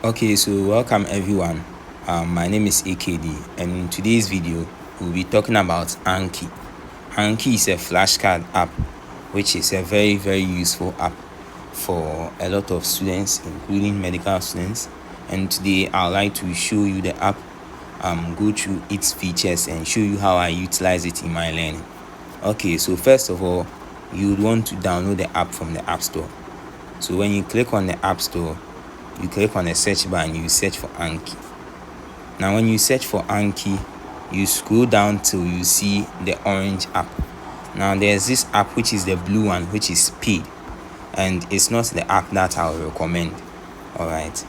Okay, so welcome everyone. My name is AKD, and in today's video, we'll be talking about Anki. Anki is a flashcard app, which is a very useful app for a lot of students, including medical students. And today, I'd like to show you the app, go through its features, and show you how I utilize it in my learning. Okay, so first of all, you would want to download the app from the App Store. So when you click on the App Store, you click on the search bar and you search for Anki. Now when you search for Anki, you scroll down till you see the orange app. Now there's this app which is the blue one, which is paid, and it's not the app that I will recommend. Alright,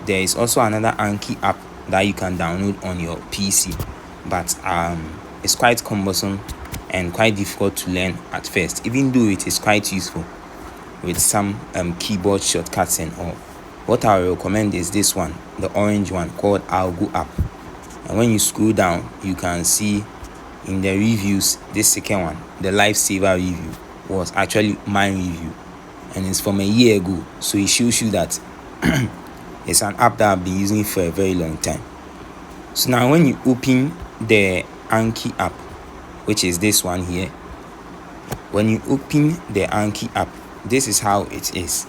there is also another Anki app that you can download on your PC, but it's quite cumbersome and quite difficult to learn at first, even though it is quite useful with some keyboard shortcuts and all. What I will recommend is this one, the orange one called Algo App. And when you scroll down, you can see in the reviews, this second one, the lifesaver review, was actually my review, and it's from a year ago. So it shows you that it's an app that I've been using for a very long time. So now when you open the Anki app, which is this one here, when you open the Anki app, this is how it is.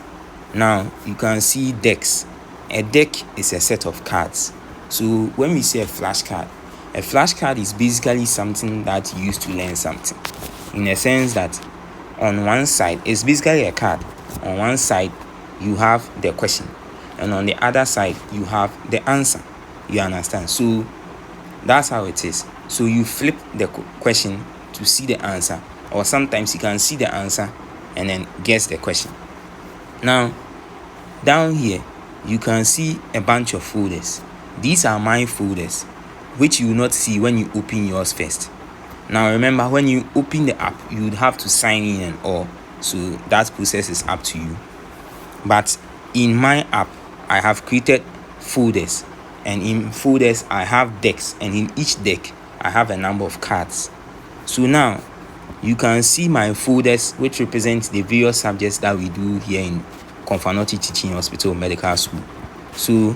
Now you can see decks. A deck is a set of cards. So when we say a flashcard is basically something that you use to learn something, in a sense that on one side it's basically a card. On one side you have the question, and on the other side you have the answer. You understand? So that's how it is. So you flip the question to see the answer, or sometimes you can see the answer and then guess the question. Now down here you can see a bunch of folders. These are my folders, which you will not see when you open yours first. Now remember, when you open the app, you would have to sign in and all, so that process is up to you. But in my app, I have created folders, and in folders I have decks, and in each deck I have a number of cards. So now you can see my folders, which represent the various subjects that we do here in Confanotti Teaching Hospital Medical School. So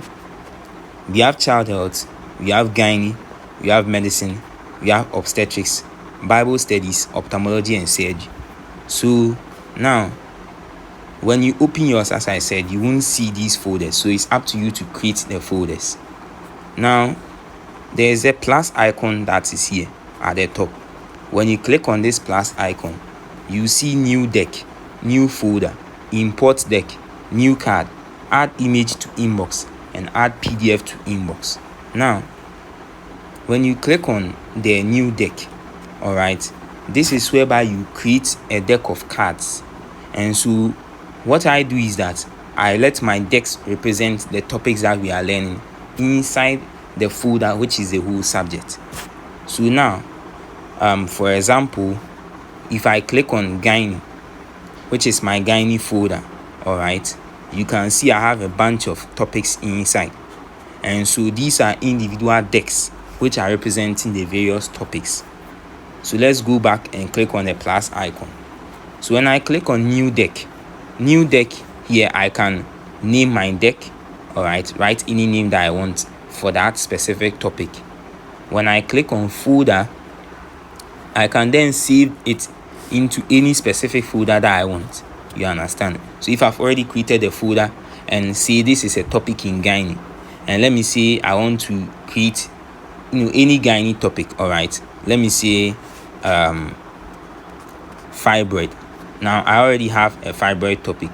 we have child health, we have gynae, we have medicine, we have obstetrics, Bible studies, ophthalmology, and surgery. So now when you open yours, as I said, you won't see these folders, so it's up to you to create the folders. Now there is a plus icon that is here at the top. When you click on this plus icon, you see new deck, new folder, import deck, new card, add image to inbox, and add PDF to inbox. Now when you click on the new deck, all right, this is whereby you create a deck of cards. And so what I do is that I let my decks represent the topics that we are learning inside the folder, which is the whole subject. So now for example, if I click on gynae, which is my gynae folder, all right, you can see I have a bunch of topics inside, and so these are individual decks which are representing the various topics. So let's go back and click on the plus icon. So when I click on new deck here, I can name my deck, all right, write any name that I want for that specific topic. When I click on folder, I can then save it into any specific folder that I want. You understand? So if I've already created a folder and say this is a topic in gynae, and let me say I want to create any gynae topic, all right, let me say fibroid. Now I already have a fibroid topic,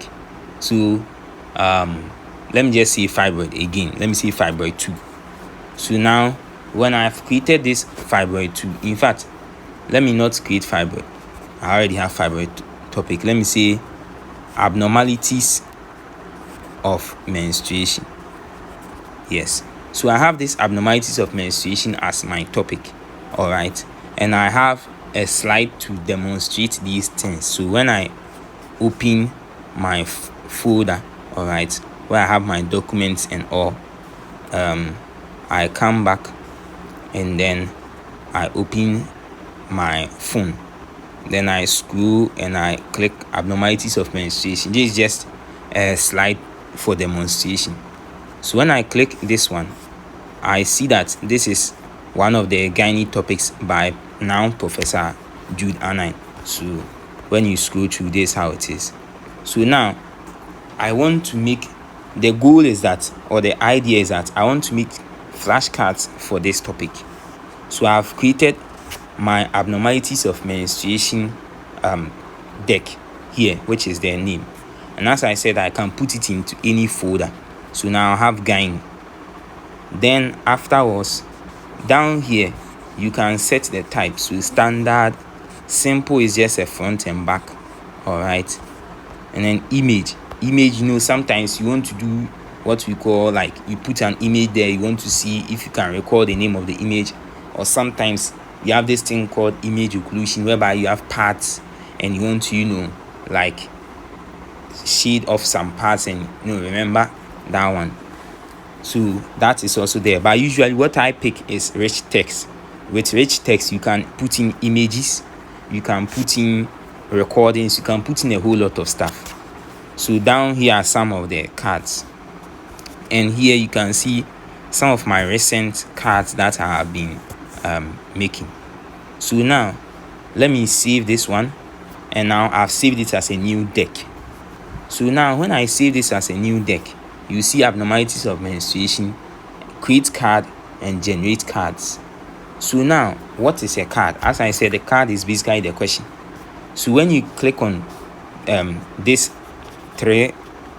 so let me just say fibroid again. Let me say fibroid 2. So now when I've created this fibroid 2, in fact, let me not create fibroid, I already have fibroid topic. Let me say abnormalities of menstruation. Yes, so I have this abnormalities of menstruation as my topic, all right, and I have a slide to demonstrate these things. So when I open my folder, all right, where I have my documents and all, I come back and then I open my phone. Then I scroll and I click abnormalities of menstruation. This is just a slide for demonstration. So when I click this one, I see that this is one of the gynae topics by now Professor Jude Anine. So when you scroll through, this how it is. So now I want to make, the goal is that, or the idea is that I want to make flashcards for this topic. So I've created my abnormalities of menstruation deck here, which is their name. And as I said, I can put it into any folder. So now I have gynae. Then afterwards, down here, you can set the type. So standard, simple is just a front and back. All right. And then image, sometimes you want to do what we call, like, you put an image there, you want to see if you can record the name of the image. Or sometimes you have this thing called image occlusion, whereby you have parts and you want to, like, shade off some parts, and remember that one. So that is also there. But usually what I pick is rich text. With rich text, you can put in images, you can put in recordings, you can put in a whole lot of stuff. So down here are some of the cards, and here you can see some of my recent cards that I have been making. So now let me save this one, and now I've saved it as a new deck. So now when I save this as a new deck, you see abnormalities of menstruation, create card, and generate cards. So now what is a card? As I said, the card is basically the question. So when you click on this three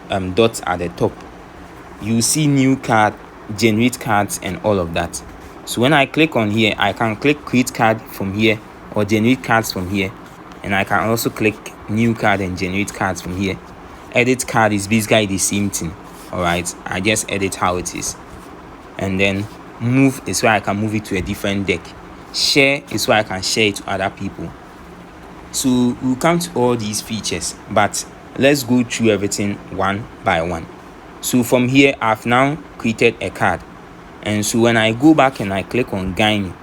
dots at the top, you see new card, generate cards, and all of that. So when I click on here, I can click create card from here or generate cards from here, and I can also click new card and generate cards from here. Edit card is basically the same thing. All right, I just edit how it is. And then move is where I can move it to a different deck. Share is where I can share it to other people. So we'll come to all these features, but let's go through everything one by one. So from here, I've now created a card, and so when I go back and I click on gynae,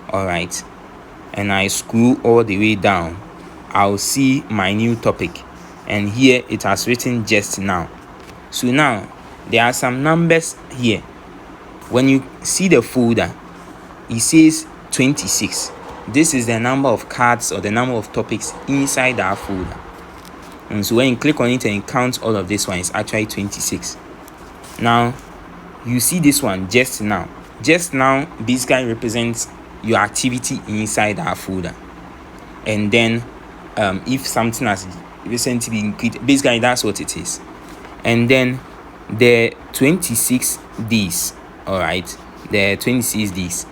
all right, and I scroll all the way down, I'll see my new topic, and here it has written just now. So now there are some numbers here. When you see the folder, it says 26. This is the number of cards or the number of topics inside that folder. And so when you click on it and count all of this one, it's actually 26. Now you see this one just now. Just now basically represents your activity inside that folder. And then if something has recently been created, basically that's what it is. And then the 26 days, all right, the 26 days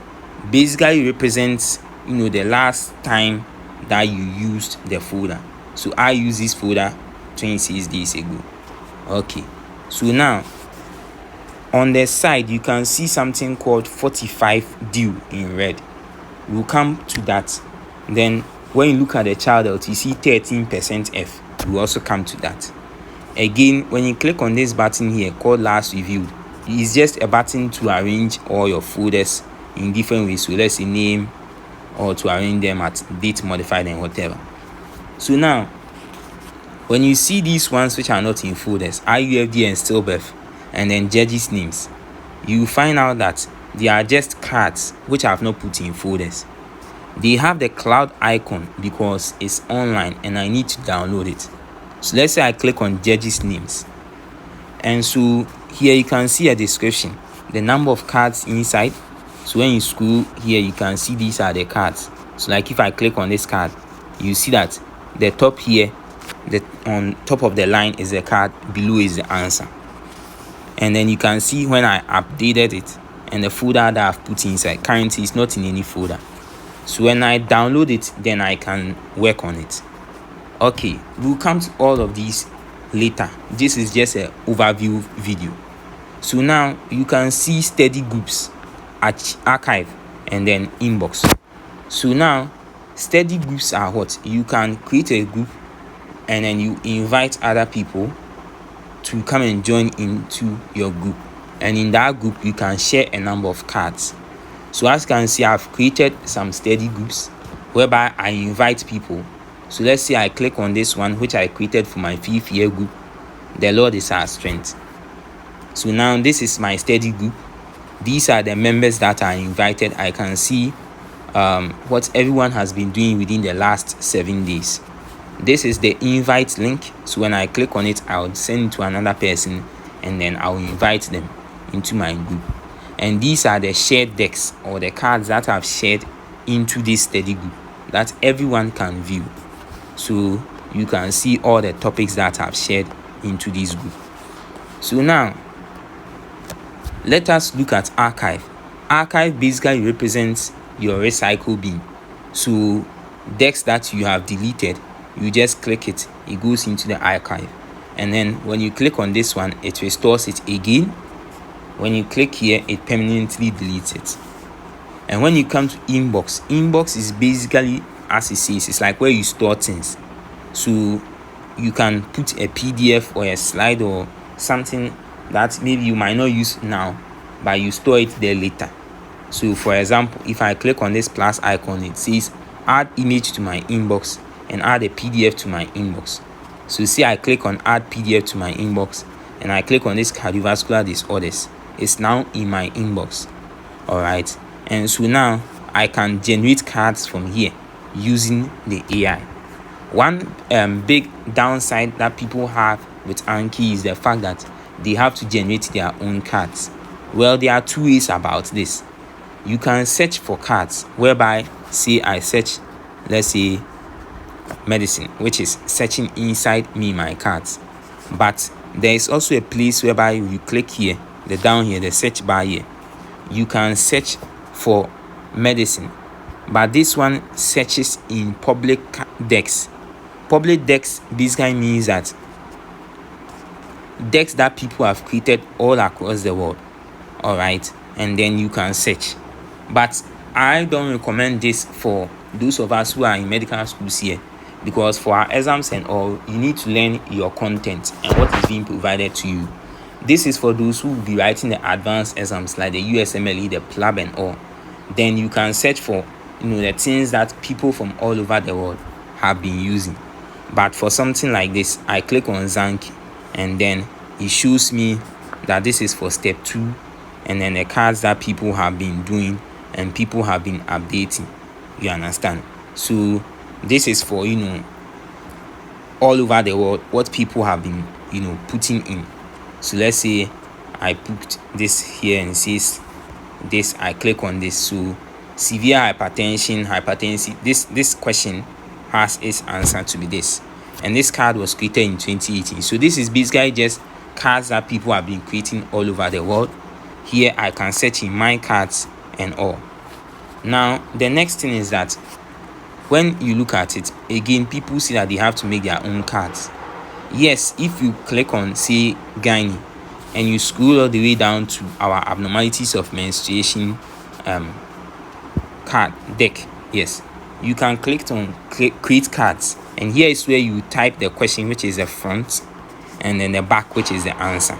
basically represents the last time that you used the folder. So I used this folder 26 days ago. Okay, so now on the side you can see something called 45 due in red. We'll come to that. Then when you look at the child health, you see 13% F. We'll also come to that. Again, when you click on this button here called last reviewed, it's just a button to arrange all your folders in different ways. So let's say name, or to arrange them at date modified and whatever. So now when you see these ones which are not in folders, IUFD and stillbirth, and then judges names, you find out that they are just cards which I have not put in folders. They have the cloud icon because it's online and I need to download it. So let's say I click on judges names, and so here you can see a description, the number of cards inside. So when you scroll here, you can see these are the cards. So like if I click on this card, you see that the top here, on top of the line is the card, below is the answer. And then you can see when I updated it and the folder that I've put inside. Currently it's not in any folder. So when I download it, then I can work on it. Okay, we'll come to all of these later. This is just an overview video. So now you can see study groups, archive, and then inbox. So now study groups are what? You can create a group and then you invite other people to come and join into your group, and in that group you can share a number of cards. So as you can see, I've created some study groups whereby I invite people. So let's say I click on this one which I created for my 5th year group, the Lord is our strength. So now this is my study group. These are the members that are invited. I can see what everyone has been doing within the last 7 days. This is the invite link. So when I click on it, I'll send it to another person and then I'll invite them into my group. And these are the shared decks or the cards that I've shared into this study group that everyone can view. So you can see all the topics that I've shared into this group. So now let us look at archive. Archive basically represents your recycle bin. So decks that you have deleted, you just click it, it goes into the archive. And then when you click on this one, it restores it again. When you click here, it permanently deletes it. And when you come to inbox, inbox is basically, as it says, it's like where you store things. So you can put a PDF or a slide or something that maybe you might not use now, but you store it there later. So for example, if I click on this plus icon, it says add image to my inbox and add a PDF to my inbox. So see, I click on add PDF to my inbox and I click on this cardiovascular disorders. It's now in my inbox. All right. And so now I can generate cards from here using the AI. One big downside that people have with Anki is the fact that they have to generate their own cards. Well, there are two ways about this. You can search for cards, whereby, say I search, let's say, medicine, which is searching inside my cards. But there is also a place whereby you click here, down here, the search bar here. You can search for medicine, but this one searches in public decks. Public decks basically means that decks that people have created all across the world. All right, and then you can search. But I don't recommend this for those of us who are in medical schools here, because for our exams and all, you need to learn your content and what is being provided to you. This is for those who will be writing the advanced exams like the USMLE, the PLAB and all. Then you can search for the things that people from all over the world have been using. But for something like this, I click on Anki and then it shows me that this is for step 2, and then the cards that people have been doing and people have been updating. You understand? So this is for all over the world what people have been putting in. So let's say I put this here and it says this, I click on this. So severe hypertension, hypertensive, this question has its answer to be this, and this card was created in 2018. So this is basically just cards that people have been creating all over the world. Here I can search in my cards and all. Now the next thing is that when you look at it again, people see that they have to make their own cards. Yes, if you click on, say, gynae and you scroll all the way down to our abnormalities of menstruation card deck, yes, you can click on create cards, and here is where you type the question, which is the front, and then the back, which is the answer.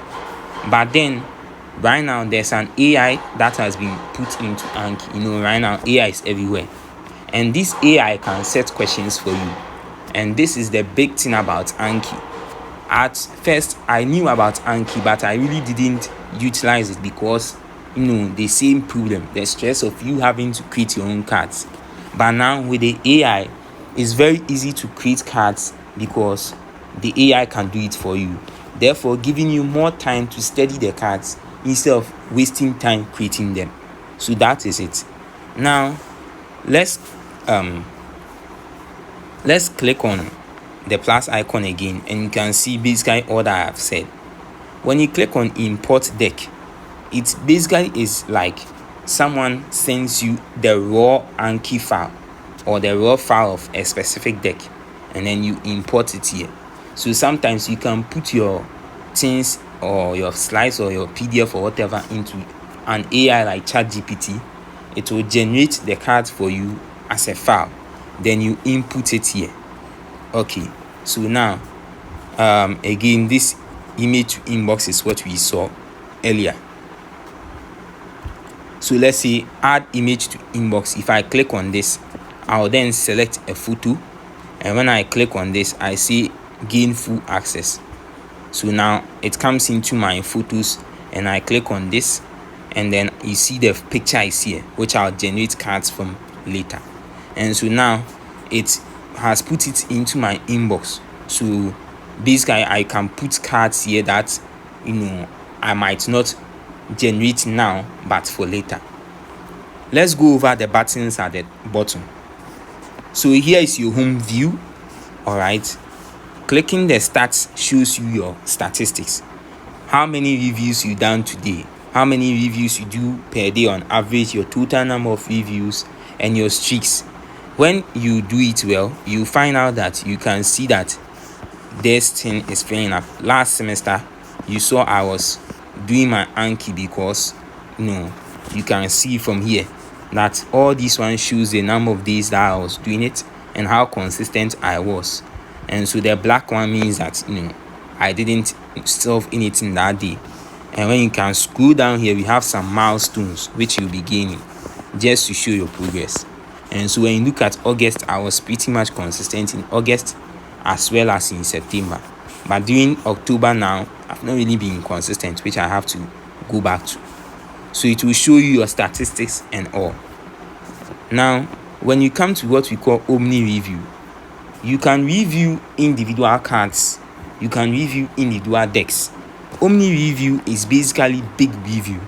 But then right now there's an AI that has been put into Anki. Right now AI is everywhere, and this AI can set questions for you. And this is the big thing about Anki. At first I knew about Anki, but I really didn't utilize it because the same problem, the stress of you having to create your own cards. But now with the AI, it's very easy to create cards because the AI can do it for you, therefore giving you more time to study the cards instead of wasting time creating them. So that is it. Now let's click on the plus icon again, and you can see basically all that I have said. When you click on import deck, it basically is like someone sends you the raw Anki file or the raw file of a specific deck, and then you import it here. So sometimes you can put your things or your slides or your PDF or whatever into an AI like ChatGPT. It will generate the card for you as a file, then you input it here. Okay, so now again, this image to inbox is what we saw earlier. So let's say add image to inbox. If I click on this, I'll then select a photo, and when I click on this, I see gain full access. So now it comes into my photos, and I click on this, and then you see the picture is here, which I'll generate cards from later. And so now it has put it into my inbox. So basically I can put cards here that I might not generate now, but for later. Let's go over the buttons at the bottom. So here is your home view. All right, clicking the stats shows you your statistics, how many reviews you done today, how many reviews you do per day on average, your total number of reviews, and your streaks. When you do it well, you find out that you can see that this thing is filling up. Last semester you saw I was doing my Anki because you can see from here that all these ones shows the number of days that I was doing it and how consistent I was. And so the black one means that I didn't solve anything that day. And when you can scroll down here, we have some milestones which you'll be gaining just to show your progress. And so when you look at August, I was pretty much consistent in August as well as in September. But during October now, I've not really been consistent, which I have to go back to. So it will show you your statistics and all. Now, when you come to what we call Omni Review, you can review individual cards. You can review individual decks. Omni Review is basically big review.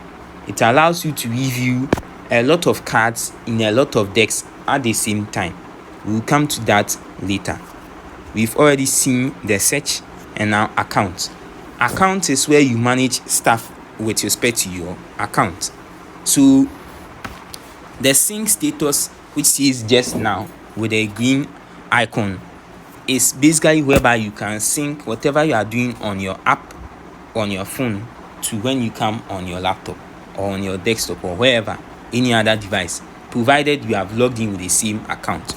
It allows you to review a lot of cards in a lot of decks at the same time. We'll come to that later. We've already seen the search and now account. Account is where you manage stuff with respect to your account. So the sync status, which says just now with a green icon, is basically whereby you can sync whatever you are doing on your app on your phone to when you come on your laptop or on your desktop or wherever, any other device, provided you have logged in with the same account.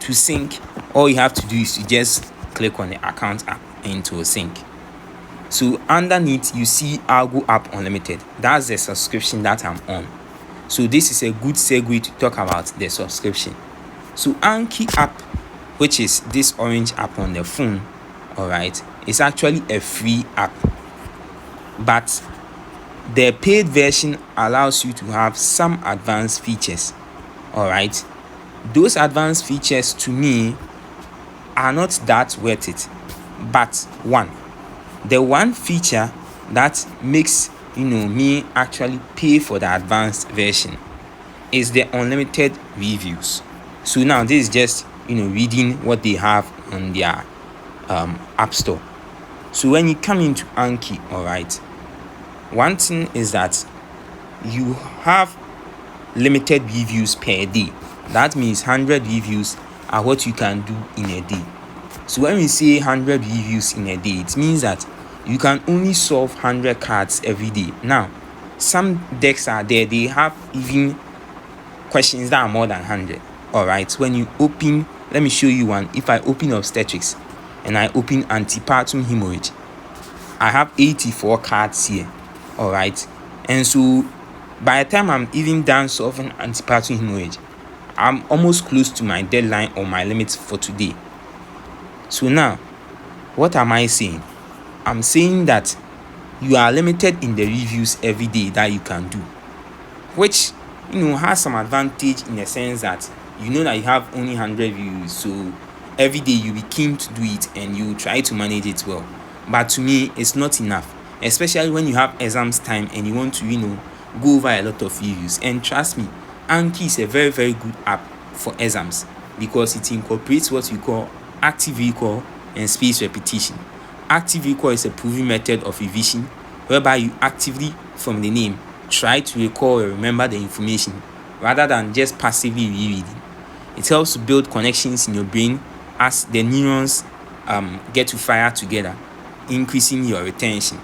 To sync, all you have to do is to just click on the account app and it will sync. So underneath you see Algo App Unlimited. That's the subscription that I'm on. So this is a good segue to talk about the subscription. So Ankiapp, which is this orange app on the phone, all right, is actually a free app, but the paid version allows you to have some advanced features. All right, those advanced features to me are not that worth it. But the one feature that makes me actually pay for the advanced version is the unlimited reviews. So now this is just reading what they have on their app store. So when you come into Anki, all right, one thing is that you have limited reviews per day. That means 100 reviews are what you can do in a day. So when we say 100 reviews in a day, it means that you can only solve 100 cards every day. Now, some decks are there, they have even questions that are more than 100. All right, when you open, let me show you one. If I open obstetrics and I open antepartum hemorrhage, I have 84 cards here. All right, and so by the time I'm even done solving antepartum hemorrhage, I'm almost close to my deadline or my limits for today. So now, what am I saying? I'm saying that you are limited in the reviews every day that you can do, which has some advantage in the sense that that you have only 100 reviews, so every day you'll be keen to do it and you try to manage it well. But to me, it's not enough, especially when you have exams time and you want to go over a lot of reviews. And trust me, Anki is a very, very good app for exams because it incorporates what we call active recall and spaced repetition. Active recall is a proven method of revision whereby you actively, from the name, try to recall or remember the information rather than just passively rereading. It helps to build connections in your brain as the neurons get to fire together, increasing your retention.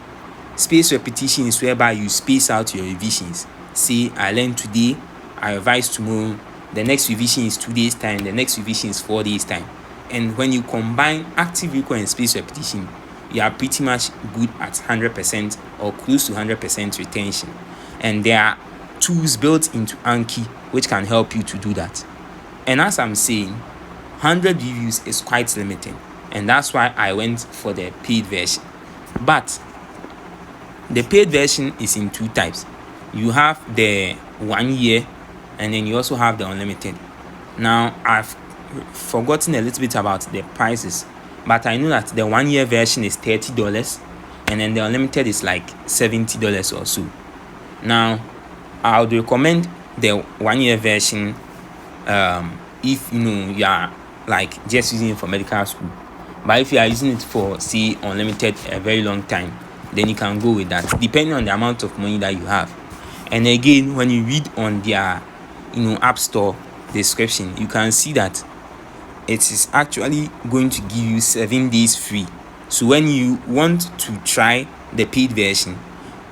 Spaced repetition is whereby you space out your revisions. Say, I learned today, I revise tomorrow, the next revision is 2 days time, the next revision is 4 days time. And when you combine active recall and spaced repetition, you are pretty much good at 100% or close to 100% retention. And there are tools built into Anki which can help you to do that. And as I'm saying, 100 reviews is quite limited, and that's why I went for the paid version. But The paid version is in two types. You have the 1 year, and then you also have the unlimited. Now, I've forgotten a little bit about the prices, but I know that the 1 year version is $30, and then the unlimited is like $70 or so. Now, I would recommend the 1 year version if you are like just using it for medical school. But if you are using it for, say, unlimited a very long time, then you can go with that, depending on the amount of money that you have. And again, when you read on their App Store description, you can see that it is actually going to give you 7 days free. So when you want to try the paid version,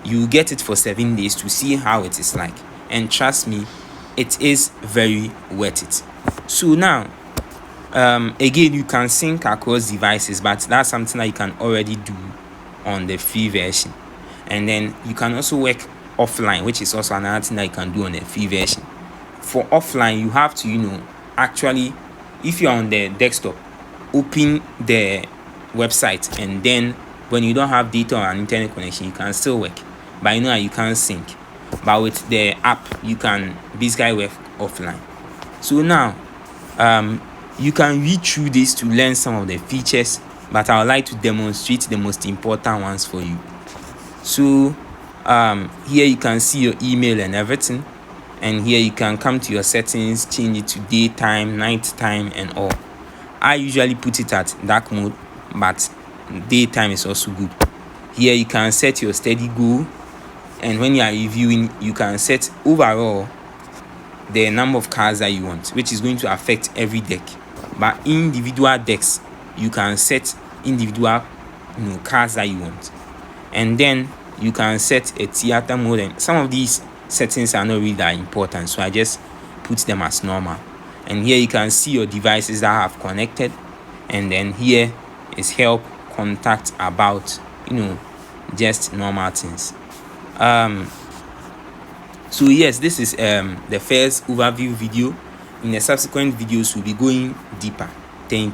you get it for 7 days to see how it is like. And trust me, it is very worth it. So now, again, you can sync across devices, but that's something that you can already do on the free version. And then you can also work offline, which is also another thing that you can do on the free version. For offline, you have to actually, if you're on the desktop, open the website, and then when you don't have data or an internet connection, you can still work, but you can't sync. But with the app, you can basically work offline. So now, you can read through this to learn some of the features, but I would like to demonstrate the most important ones for you. So here you can see your email and everything, and here you can come to your settings, change it to daytime, nighttime, and all. I usually put it at dark mode, but daytime is also good. Here you can set your steady goal, and when you are reviewing, you can set overall the number of cards that you want, which is going to affect every deck. But individual decks, you can set individual cards that you want, and then you can set a theater mode. And some of these settings are not really that important, so I just put them as normal. And here you can see your devices that have connected, and then here is help, contact, about, just normal things. So yes, this is the first overview video. In the subsequent videos, we'll be going deeper. Thank you.